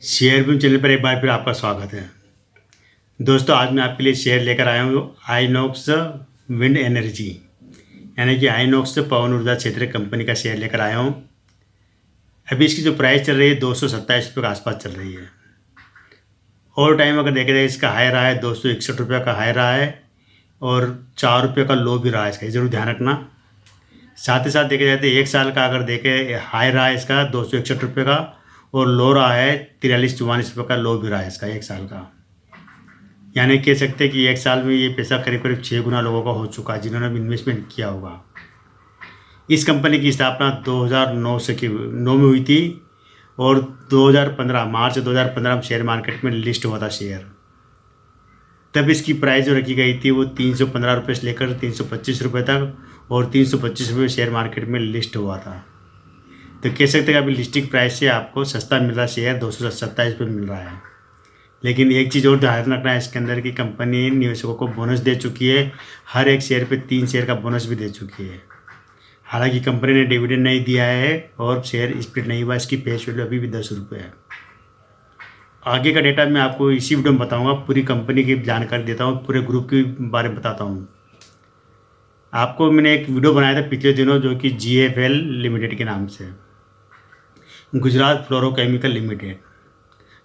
Share view channel पर एक बार फिर आपका स्वागत है। दोस्तों, आज मैं आपके लिए शेयर लेकर आया हूँ आइनॉक्स विंड एनर्जी, यानी कि आइनॉक्स पवन ऊर्जा क्षेत्र कंपनी का शेयर लेकर आया हूँ। अभी इसकी जो प्राइस चल रही है 227 रुपये के आसपास चल रही है। और टाइम अगर देखा जाए इसका हाई रहा है 261 रुपये का हाई रहा है और 4 रुपये का लो भी रहा है इसका, ये जरूर ध्यान रखना। साथ ही साथ देखा जाए तो एक साल का अगर देखें हाई रहा है इसका 261 रुपये का और लो रहा है 43-44 रुपये का लो भी रहा है इसका एक साल का। यानी कह सकते हैं कि एक साल में ये पैसा करीब करीब 6 गुना लोगों का हो चुका है जिन्होंने इन्वेस्टमेंट किया होगा। इस कंपनी की स्थापना 2009 में हुई थी और 2015 मार्च 2015 में शेयर मार्केट में लिस्ट हुआ था शेयर। तब इसकी प्राइस जो रखी गई थी वो 315 रुपये से लेकर 325 रुपये तक और 325 रुपये शेयर मार्केट में लिस्ट हुआ था। तो कह सकते हैं कि अभी लिस्टिंग प्राइस से आपको सस्ता मिल रहा शेयर 227 रुपये मिल रहा है। लेकिन एक चीज़ और ध्यान रखना है इसके अंदर की कंपनी निवेशकों को बोनस दे चुकी है, हर एक शेयर पे 3 शेयर का बोनस भी दे चुकी है। हालांकि कंपनी ने डिविडेंड नहीं दिया है और शेयर स्प्लिट नहीं हुआ, इसकी फेस वैल्यू अभी भी 10 रुपये है। आगे का डेटा मैं आपको इसी वीडियो में बताऊंगा, पूरी कंपनी की जानकारी देता हूँ, पूरे ग्रुप के बारे में बताता हूँ। आपको मैंने एक वीडियो बनाया था पिछले दिनों जो कि GFL लिमिटेड के नाम से, गुजरात फ्लोरोकेमिकल लिमिटेड।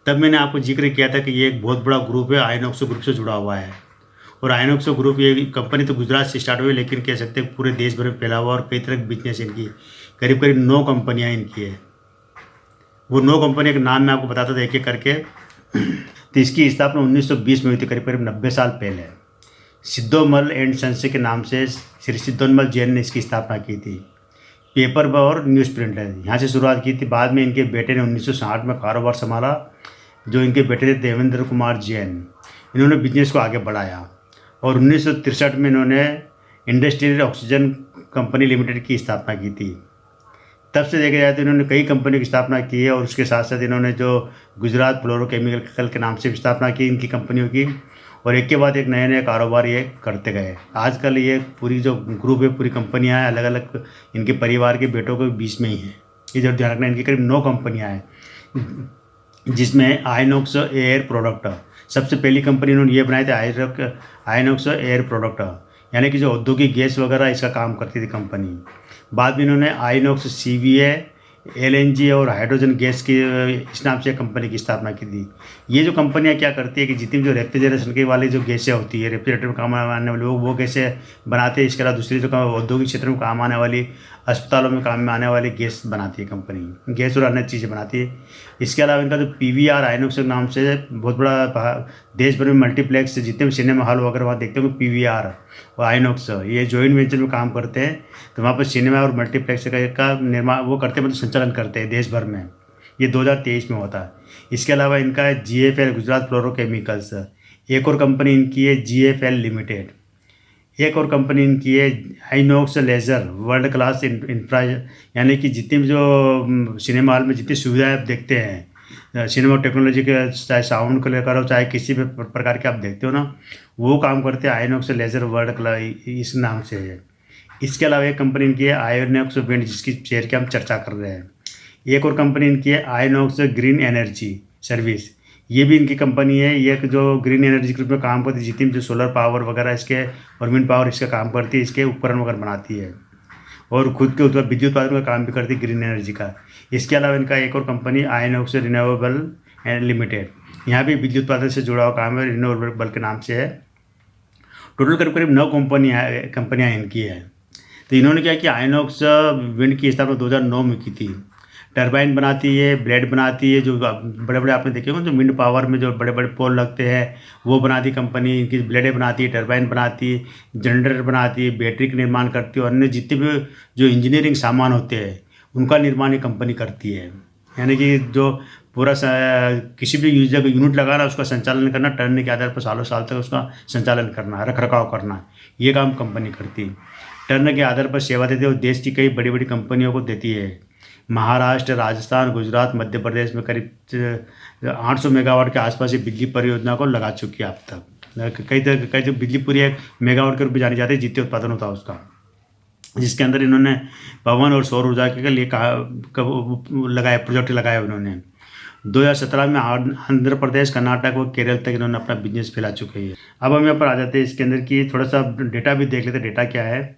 तब मैंने आपको जिक्र किया था कि ये एक बहुत बड़ा ग्रुप है, आइनॉक्स ग्रुप से जुड़ा हुआ है। और आइनॉक्स ग्रुप ये कंपनी तो गुजरात से स्टार्ट हुई, लेकिन कह सकते हैं पूरे देश भर में फैला हुआ और कई तरह की बिजनेस इनकी करीब करीब 9 कंपनियाँ इनकी है। वो 9 कंपनी के नाम मैं आपको बताता था एक एक करके। तो इसकी स्थापना 1920 में हुई थी, करीब करीब 90 साल पहले। सिद्धोमल एंड सन्स के नाम से श्री सिद्धोमल जैन ने इसकी स्थापना की थी। पेपर और न्यूज़ प्रिंटर यहाँ से शुरुआत की थी। बाद में इनके बेटे ने 1960 में कारोबार संभाला, जो इनके बेटे थे देवेंद्र कुमार जैन। इन्होंने बिजनेस को आगे बढ़ाया और 1963 में इन्होंने इंडस्ट्रियल ऑक्सीजन कंपनी लिमिटेड की स्थापना की थी। तब से देखा जाए तो इन्होंने कई कंपनी की स्थापना की है और उसके साथ साथ इन्होंने जो गुजरात फ्लोरोकेमिकल के नाम से भी स्थापना की इनकी कंपनियों की, और एक के बाद एक नए नए कारोबार ये करते गए। आजकल ये पूरी जो ग्रुप है, पूरी कंपनियां हैं, अलग अलग इनके परिवार के बेटों के बीच में ही है। ये जरूर ध्यान रखना, इनकी करीब 9 कंपनियां हैं, जिसमें आइनॉक्स एयर प्रोडक्ट सबसे पहली कंपनी इन्होंने ये बनाई थी, आइनॉक्स एयर प्रोडक्ट, यानी कि जो औद्योगिक गैस वगैरह इसका काम करती थी कंपनी। बाद में इन्होंने आइनॉक्स CVA LNG और हाइड्रोजन गैस की इस नाम से कंपनी की स्थापना की थी। ये जो कंपनियां क्या करती है कि जितनी जो रेफ्रिजरेशन की वाली जो गैसें होती है, रेफ्रिजरेटर में काम आने वाली वो गैसें बनाते हैं। इसके अलावा दूसरी जो औद्योगिक क्षेत्र में काम आने वाली, अस्पतालों में काम में आने वाली गैस बनाती है कंपनी, गैस और अन्य चीज़ें बनाती है। इसके अलावा इनका जो PVR आइनॉक्स के नाम से बहुत बड़ा देश भर में मल्टीप्लेक्स जितने भी सिनेमा हॉल वगैरह वहाँ देखते हो PVR और आइनॉक्स ये जॉइंट वेंचर में काम करते हैं। तो वहाँ पर सिनेमा और मल्टीप्लेक्स का निर्माण वो करते हैं, मतलब संचालन करते हैं देश भर में। ये 2023 में होता है। इसके अलावा इनका GFL गुजरात फ्लोरोकेमिकल्स, एक और कंपनी इनकी है GFL लिमिटेड, एक और कंपनी इनकी है Inox leisure world class infra, यानी कि जितनी भी जो सिनेमा हॉल में जितनी सुविधाएं आप देखते हैं, सिनेमा टेक्नोलॉजी के, चाहे साउंड को लेकर हो चाहे किसी भी प्रकार के आप देखते हो ना, वो काम करते हैं आइनॉक्स लेजर वर्ल्ड क्लास इस नाम से है। इसके अलावा एक कंपनी इनकी है आइनॉक्स विंड, जिसकी शेयर की हम चर्चा कर रहे हैं। एक और कंपनी इनकी है आइनॉक्स ग्रीन एनर्जी सर्विस, ये भी इनकी कंपनी है। ये जो ग्रीन एनर्जी ग्रुप में काम करती है, जितनी जो सोलर पावर वगैरह इसके और विंड पावर इसका काम करती है, इसके उपकरण वगैरह बनाती है और खुद के बिजली उत्पादन का काम भी करती है ग्रीन एनर्जी का। इसके अलावा इनका एक और कंपनी आइनॉक्स रिन्यूएबल लिमिटेड, यहाँ भी बिजली उत्पादन से जुड़ा हुआ काम है, रिन्यूएबल के नाम से है। टोटल करीब करीब 9 कंपनियाँ इनकी है। तो इन्होंने क्या किया, आइनॉक्स विंड की स्थापना 2009 में की थी। टरबाइन बनाती है, ब्लेड बनाती है, जो बड़े बड़े आपने देखे होंगे जो विंड पावर में जो बड़े बड़े पोल लगते हैं वो बनाती कंपनी, इनकी ब्लेडें बनाती है, टरबाइन बनाती है, जनरेटर बनाती है, बैटरी का निर्माण करती है और अन्य जितने भी जो इंजीनियरिंग सामान होते हैं उनका निर्माण ये कंपनी करती है। यानी कि जो पूरा किसी भी यूजर यूनिट लगाना, उसका संचालन करना, टर्न के आधार पर सालों साल तक उसका संचालन करना, रख रखाव करना, ये काम कंपनी करती है। टर्न के आधार पर सेवा देती है और देश की कई बड़ी बड़ी कंपनियों को देती है। महाराष्ट्र, राजस्थान, गुजरात, मध्य प्रदेश में करीब 800 मेगावाट के आसपास ये बिजली परियोजना को लगा चुकी है अब तक। कई जो बिजली पूरी मेगावाट के रूप में जानी जाती है जितने उत्पादन होता है उसका, जिसके अंदर इन्होंने पवन और सौर ऊर्जा के लिए लगाया, प्रोजेक्ट लगाया उन्होंने। 2017 में आंध्र प्रदेश, कर्नाटक व केरल तक इन्होंने अपना बिजनेस फैला चुके हैं। अब हम यहाँ पर आ जाते हैं इसके अंदर की थोड़ा सा डेटा भी देख लेते हैं, डेटा क्या है।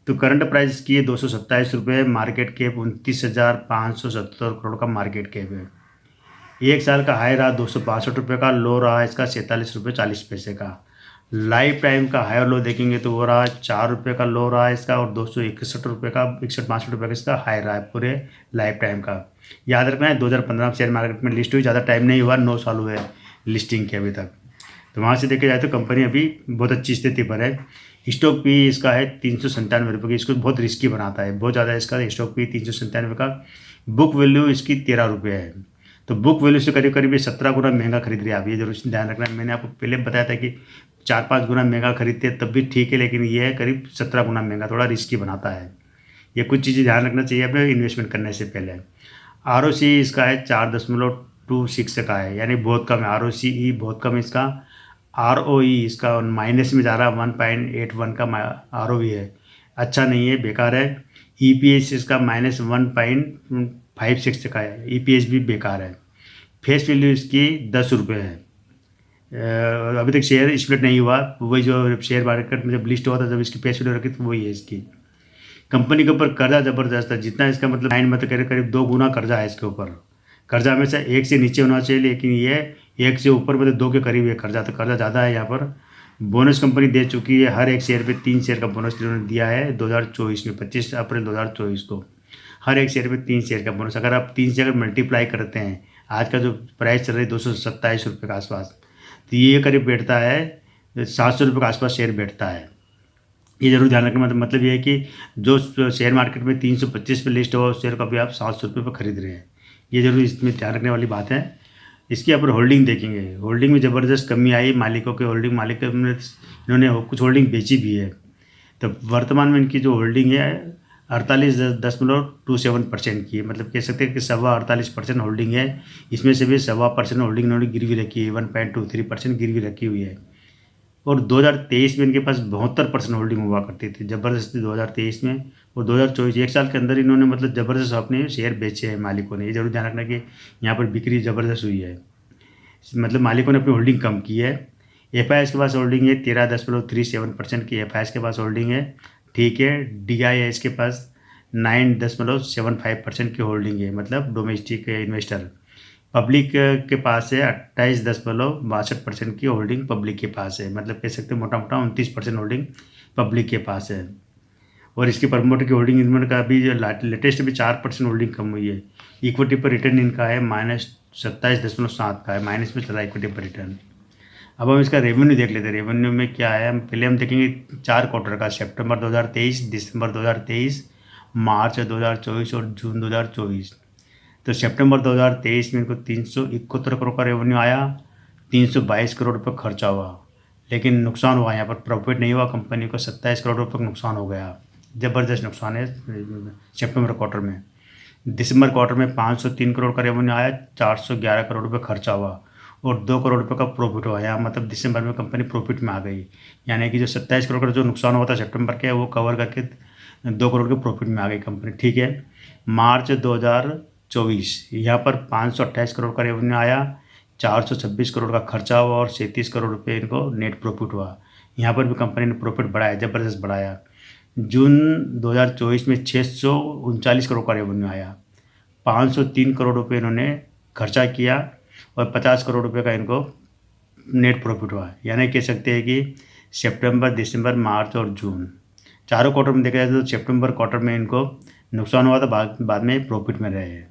तो करंट प्राइस इसकी है 227 रुपये, मार्केट कैप 29,570 करोड़ का मार्केट कैप है। एक साल का हाई रहा 262 रुपये का, लो रहा इसका 47 रुपये 40 पैसे का। लाइफ टाइम का हाई और लो देखेंगे तो वो रहा 4 रुपये का लो रहा है इसका, और 261 रुपये का 61-62 रुपये का इसका हाई रहा है पूरे लाइफ टाइम का। याद रखना है 2015 में शेयर मार्केट में लिस्ट हुई, ज़्यादा टाइम नहीं हुआ, 9 साल हुए लिस्टिंग के अभी तक। तो वहाँ से देखा जाए तो कंपनी अभी बहुत अच्छी स्थिति पर है। स्टॉक पी इसका है 397 रुपये की, इसको बहुत रिस्की बनाता है बहुत ज़्यादा इसका स्टॉक पी 397 का। बुक वैल्यू इसकी 13 रुपये है, तो बुक वैल्यू से करीब करीब ये 17 गुना महंगा खरीद रही है आप, ये जरूर ध्यान रखना। मैंने आपको पहले बताया था कि 4-5 गुना महंगा खरीदते तब भी ठीक है, लेकिन ये है करीब 17 गुना महंगा, थोड़ा रिस्की बनाता है। ये कुछ चीज़ें ध्यान रखना चाहिए अपने इन्वेस्टमेंट करने से पहले। ROC इसका है 4.26 का है, यानी बहुत कम है। ROCE बहुत कम है इसका। ROE इसका माइनस में जा रहा है, 1.81 का ROE है, अच्छा नहीं है, बेकार है। EPS इसका -1.56 का है, EPS भी बेकार है। फेस वैल्यू इसकी 10 रुपये है। अभी तक शेयर स्प्लिट नहीं हुआ, वही जो शेयर मार्केट में जब लिस्ट हुआ था जब इसकी फेस वैल्यू रखी तो वही है इसकी। कंपनी के ऊपर कर्जा ज़बरदस्त है, जितना इसका मतलब लाइन मतलब करीब 2 गुना कर्जा है इसके ऊपर। कर्जा हमेशा 1 से नीचे होना चाहिए, लेकिन ये 1 से ऊपर मतलब 2 के करीब है कर्जा, तो कर्जा ज़्यादा है यहाँ पर। बोनस कंपनी दे चुकी है, हर एक शेयर पे 3 शेयर का बोनस इन्होंने दिया है 2024 में, 25 अप्रैल 2024 को। हर एक शेयर पे 3 शेयर का बोनस। अगर आप 3 से अगर मल्टीप्लाई करते हैं, आज का जो प्राइस चल रहा है 227 रुपये के आसपास, तो ये करीब बैठता है 700 रुपये के आसपास शेयर बैठता है। ये जरूर ध्यान रखना, मतलब ये है कि जो शेयर मार्केट में 325 पे लिस्ट हुआ उस शेयर को अभी आप 700 रुपये पर खरीद रहे हैं, ये जरूर इसमें ध्यान रखने वाली बात है। इसके ऊपर होल्डिंग देखेंगे, होल्डिंग में ज़बरदस्त कमी आई, मालिकों के होल्डिंग मालिक इन्होंने कुछ होल्डिंग बेची भी है। तो वर्तमान में इनकी जो होल्डिंग है 48.27% की है, मतलब कह सकते हैं कि 48.25% होल्डिंग है। इसमें से भी 1.25% होल्डिंग इन्होंने गिरवी रखी है, 1.23% गिरवी रखी हुई है। और 2023 में इनके पास 72% होल्डिंग हुआ करती थी ज़बरदस्ती 2023 में, और 2024 एक साल के अंदर इन्होंने मतलब ज़बरदस्त अपने शेयर बेचे हैं मालिकों ने। ये जरूर ध्यान रखना कि यहाँ पर बिक्री ज़बरदस्त हुई है, मतलब मालिकों ने अपनी होल्डिंग कम की है। FIS के पास होल्डिंग है 13.37% की FIS के पास होल्डिंग है, ठीक है। DIS के पास 9.75% की होल्डिंग है, मतलब डोमेस्टिक इन्वेस्टर। पब्लिक के पास है 28.62% की होल्डिंग पब्लिक के पास है, मतलब कह सकते हैं मोटा मोटा 29% होल्डिंग पब्लिक के पास है। और इसके प्रमोटर की होल्डिंग इन्होंने का अभी जो लेटेस्ट भी 4% होल्डिंग कम हुई है। इक्विटी पर रिटर्न इनका है -27.7 का है, माइनस में चला इक्विटी पर रिटर्न। अब हम इसका रेवेन्यू देख लेते हैं, रेवेन्यू में क्या है। हम देखेंगे 4 क्वार्टर का, सितंबर 2023, दिसंबर 2023, मार्च 2024 और जून 2024। तो सितंबर 2023 में इनको 371 करोड़ का रेवेन्यू आया, 322 करोड़ रुपये खर्चा हुआ, लेकिन नुकसान हुआ, यहाँ पर प्रॉफिट नहीं हुआ, कंपनी को 27 करोड़ रुपये का नुकसान हो गया, ज़बरदस्त नुकसान है सितंबर क्वार्टर में। दिसंबर क्वार्टर में 503 करोड़ का रेवेन्यू आया, 411 करोड़ रुपये खर्चा हुआ और 2 करोड़ रुपये का प्रॉफिट हुआ। यहाँ मतलब दिसंबर में कंपनी प्रॉफिट में आ गई, यानी कि जो 27 करोड़ का जो नुकसान हुआ था सितंबर के, वो कवर करके 2 करोड़ के प्रॉफिट में आ गई कंपनी, ठीक है। मार्च 2024 यहाँ पर 528 करोड़ का रेवेन्यू आया, 426 करोड़ का खर्चा हुआ और 37 करोड़ रुपये इनको नेट प्रॉफिट हुआ। यहाँ पर भी कंपनी ने प्रॉफिट बढ़ाया, ज़बरदस्त बढ़ाया। जून 2024 में 639 करोड़ का रेवेन्यू आया, 503 करोड़ रुपये इन्होंने खर्चा किया और 50 करोड़ रुपये का इनको नेट प्रॉफिट हुआ। यानी कह सकते हैं कि सितंबर, दिसंबर, मार्च और जून चारों क्वार्टर में देखा जाए तो सितंबर क्वार्टर में इनको नुकसान हुआ था, बाद में प्रॉफिट में रहे हैं।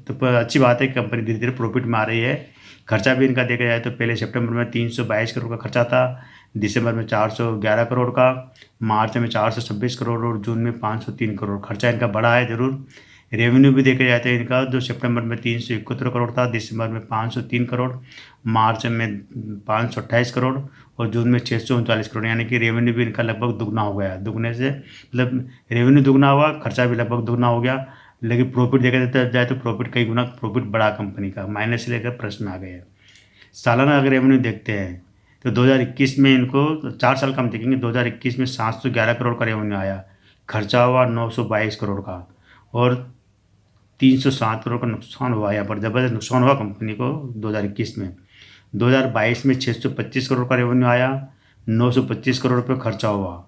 तो अच्छी बात है कि कंपनी धीरे धीरे प्रॉफिट में आ रही है। खर्चा भी इनका देखा जाए तो पहले सितंबर में 322 करोड़ का खर्चा था, दिसंबर में 411 करोड़ का, मार्च में 426 करोड़ और जून में 503 करोड़। खर्चा इनका बड़ा है ज़रूर। रेवेन्यू भी देखा जाए तो इनका जो सितंबर में 371 करोड़ था, दिसंबर में 503 करोड़, मार्च में 528 करोड़ और जून में 639 करोड़, यानी कि रेवेन्यू भी इनका लगभग दुगना हो गया। दुगने से मतलब रेवेन्यू दुगना हुआ, खर्चा भी लगभग दुगना हो गया, लेकिन प्रॉफिट देखा जाए तो प्रॉफिट कई गुना प्रॉफिट बढ़ा कंपनी का, माइनस से लेकर प्लस में आ गए। सालाना अगर रेवेन्यू देखते हैं तो 2021 में इनको 4 साल का हम देखेंगे, 2021 में 711 करोड़ का रेवेन्यू आया, खर्चा हुआ 922 करोड़ का और 307 करोड़ का नुकसान हुआ। यहाँ पर ज़बरदस्त नुकसान हुआ कंपनी को 2021 में। 2022 में 625 करोड़ का रेवेन्यू आया, 925 करोड़ रुपये खर्चा हुआ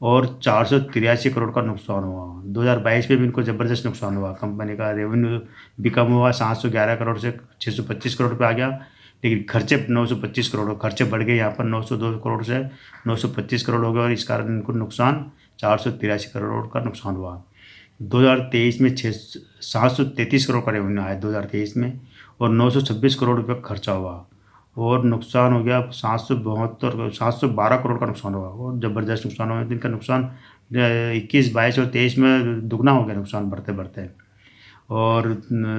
और 483 करोड़ का नुकसान हुआ। 2022 में भी इनको ज़बरदस्त नुकसान हुआ। कंपनी का रेवेन्यू भी कम हुआ, 711 करोड़ से 625 करोड़ रुपये आ गया, लेकिन खर्चे 925 करोड़, खर्चे बढ़ गए यहाँ पर 902 करोड़ से 925 करोड़ हो गए और इस कारण इनको नुकसान 483 करोड़ का नुकसान हुआ। 2023 में 733 करोड़ का रेवेन्यू आया 2023 में और 926 करोड़ रुपये खर्चा हुआ और नुकसान हो गया 712 करोड़ का नुकसान हुआ और ज़बरदस्त नुकसान हुआ। इनका नुकसान 21, 22 और 23 में दुगना हो गया नुकसान बढ़ते बढ़ते। और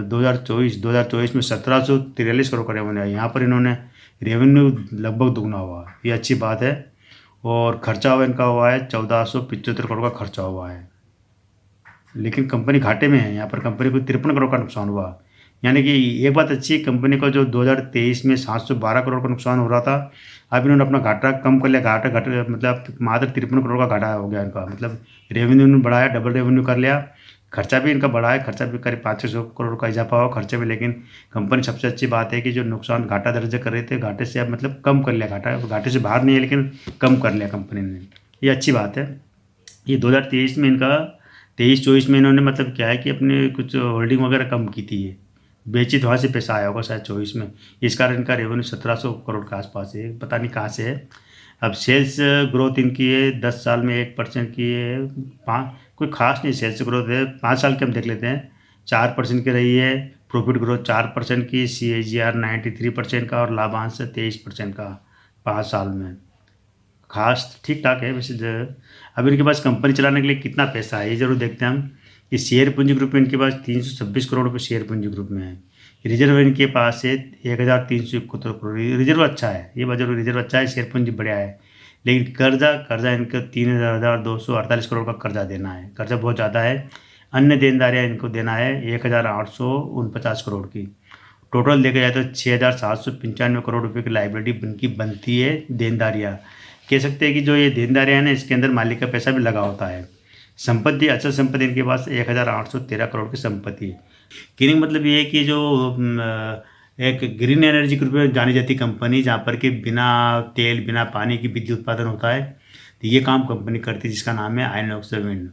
2024 में 1743 करोड़ का रेवेन्यू है। यहाँ पर इन्होंने रेवेन्यू लगभग दुगना हुआ, ये अच्छी बात है। और खर्चा हुआ इनका हुआ है 1475 करोड़ का खर्चा हुआ है, लेकिन कंपनी घाटे में है। यहाँ पर कंपनी को 53 करोड़ का नुकसान हुआ। यानी कि एक बात अच्छी है, कंपनी को जो 2023 में 712 करोड़ का नुकसान हो रहा था, अब इन्होंने अपना घाटा कम कर लिया। घाटा मतलब मात्र 53 करोड़ का घाटा हो गया इनका, मतलब रेवेन्यू ने बढ़ाया, डबल रेवेन्यू कर लिया। खर्चा भी इनका बढ़ा है, खर्चा भी करीब 500 करोड़ का इजाफा हुआ खर्चे में। लेकिन कंपनी सबसे अच्छी बात है कि जो नुकसान घाटा दर्ज कर रहे थे, घाटे से अब मतलब कम कर लिया। घाटे से बाहर नहीं है, लेकिन कम कर लिया कंपनी ने, ये अच्छी बात है। ये 2023 में इनका 23-24 में इन्होंने मतलब क्या है कि अपने कुछ होल्डिंग वगैरह कम की थी, ये बेची तो वहाँ से पैसा आया होगा शायद 24 में। इस कारण इनका रेवेन्यू 1700 करोड़ के आसपास है, पता नहीं कहाँ से है। अब सेल्स ग्रोथ इनकी है 10 साल में 1% की है, कोई खास नहीं सेल्स ग्रोथ है। 5 साल के हम देख लेते हैं, 4% की रही है। प्रॉफिट ग्रोथ 4% की, CAGR 93% का और लाभांश 23% का 5 साल में। खास ठीक ठाक है वैसे। अब इनके पास कंपनी चलाने के लिए कितना पैसा है ये जरूर देखते हैं हम। कि शेयर पूंजी ग्रुप में इनके पास 326 करोड़ रुपये शेयर पूंजी ग्रुप में है। रिजर्व इनके पास है 1371 करोड़, रिजर्व अच्छा है, ये बात जरूर, रिजर्व अच्छा है, शेयर पूंजी बढ़िया है। लेकिन कर्जा इनको 3248 करोड़ का कर्जा देना है, कर्जा बहुत ज़्यादा है। अन्य देनदारियाँ इनको देना है 1849 करोड़ की। टोटल देखा जाए तो 6795 करोड़ रुपये की लाइबिलिटी इनकी बनती है, देनदारियाँ कह सकते हैं कि जो ये देनदारियाँ हैं ना, इसके अंदर मालिक का पैसा भी लगा होता है। संपत्ति, अचल संपत्ति इनके पास 1813 करोड़ की संपत्ति है। किनिंग मतलब ये है कि जो एक ग्रीन एनर्जी ग्रुप में जानी जाती कंपनी, जहाँ पर कि बिना तेल बिना पानी की बिजली उत्पादन होता है, तो ये काम कंपनी करती है, जिसका नाम है आइनॉक्स विंड।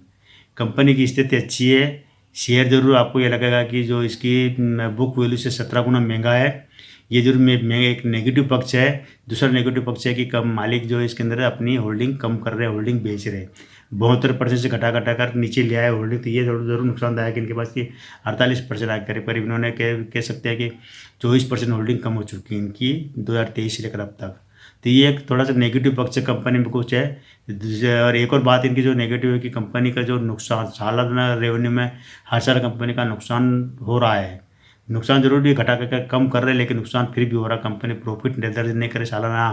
कंपनी की स्थिति अच्छी है। शेयर जरूर आपको ये लगेगा कि जो इसकी बुक वैल्यू से 17 गुना महंगा है, ये जरूर एक नेगेटिव पक्ष है। दूसरा नेगेटिव पक्ष है कि कम मालिक जो इसके अंदर अपनी होल्डिंग कम कर रहे हैं, होल्डिंग बेच रहे हैं, 72% से घटा कर नीचे ले आए होल्डिंग। तो ये जरूर नुकसानदायक है। इनके पास की 48% आ करीब करीब इन्होंने कह सकते हैं कि 24% होल्डिंग कम हो चुकी है इनकी 2023 से लेकर अब तक। तो ये एक थोड़ा सा नेगेटिव पक्ष कंपनी में कुछ है। और एक और बात इनकी जो नेगेटिव है कि कंपनी का जो नुकसान सालाना रेवेन्यू में हर साल कंपनी का नुकसान हो रहा है। नुकसान जरूर भी घटा कर कम कर रहे हैं, लेकिन नुकसान फिर भी हो रहा। कंपनी प्रॉफिट दर्ज नहीं करे सालाना।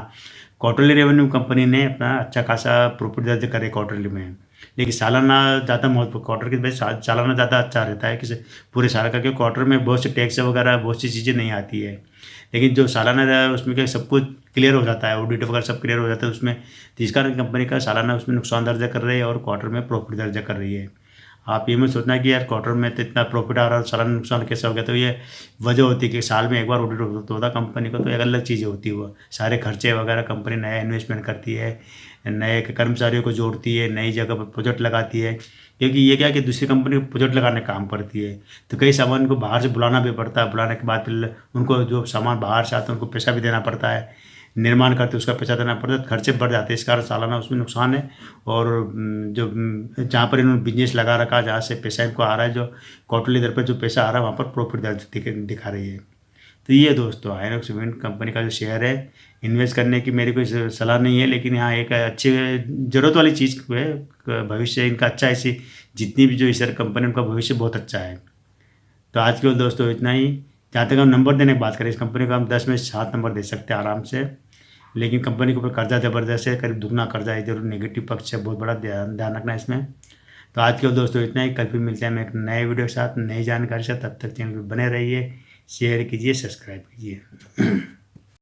क्वार्टरली रेवेन्यू कंपनी ने अपना अच्छा खासा प्रॉफिट दर्ज करे क्वार्टरली में, लेकिन सालाना ज़्यादा महत्व, क्वार्टर की वजह सालाना ज़्यादा अच्छा रहता है कि पूरे साल का, क्योंकि क्वार्टर में बहुत से टैक्स वगैरह बहुत सी चीज़ें नहीं आती है। लेकिन जो सालाना उसमें क्या सब कुछ क्लियर हो जाता है, ऑडिट वगैरह सब क्लियर हो जाता है उसमें। तो इस कारण कंपनी का सालाना उसमें नुकसान दर्ज कर रही है और क्वार्टर में प्रॉफिट दर्ज कर रही है। आप ये मत सोचना कि यार क्वार्टर में तो इतना प्रॉफिट आ रहा है, सालाना नुकसान कैसे हो गया। तो ये वजह होती है कि साल में एक बार ऑडिट होता है कंपनी को, तो एक अलग चीज़ें होती है। वो सारे खर्चे वगैरह कंपनी नया इन्वेस्टमेंट करती है, नए कर्मचारियों को जोड़ती है, नई जगह पर प्रोजेक्ट लगाती है, क्योंकि ये क्या कि दूसरी कंपनी को प्रोजेक्ट लगाने का काम करती है। तो कई सामान को बाहर से बुलाना भी पड़ता है, बुलाने के बाद फिर उनको जो सामान बाहर से आता है उनको पैसा भी देना पड़ता है, निर्माण करते उसका पैसा देना पड़ता है, खर्चे बढ़ जाते हैं। इस कारण सालाना उसमें नुकसान है। और जो जहाँ पर इन्होंने बिजनेस लगा रखा, जहाँ से पैसा इनको आ रहा है, जो क्वार्टरली दर पर जो पैसा आ रहा है, वहाँ पर प्रॉफिट दर्ज दिखा रही है। तो ये दोस्तों आइनॉक्स विंड कंपनी का जो शेयर है, इन्वेस्ट करने की मेरी कोई सलाह नहीं है, लेकिन यहाँ एक अच्छी ज़रूरत वाली चीज़ है। भविष्य इनका अच्छा है, ऐसी जितनी भी जो शेयर कंपनी, उनका भविष्य बहुत अच्छा है। तो आज के दोस्तों इतना ही। जहाँ तक हम नंबर देने की बात करें, इस कंपनी को हम 10 में 7 नंबर दे सकते हैं आराम से। लेकिन कंपनी के ऊपर कर्जा ज़बरदस्त है, करीब दुगना कर्जा है, जरूर नेगेटिव पक्ष है, बहुत बड़ा ध्यान रखना है इसमें। तो आज के दोस्तों इतना ही। कल फिर मिलते हैं हम एक नए वीडियो के साथ, नई जानकारी के साथ। तब तक चैनल पर बने रहिए, शेयर कीजिए, सब्सक्राइब कीजिए।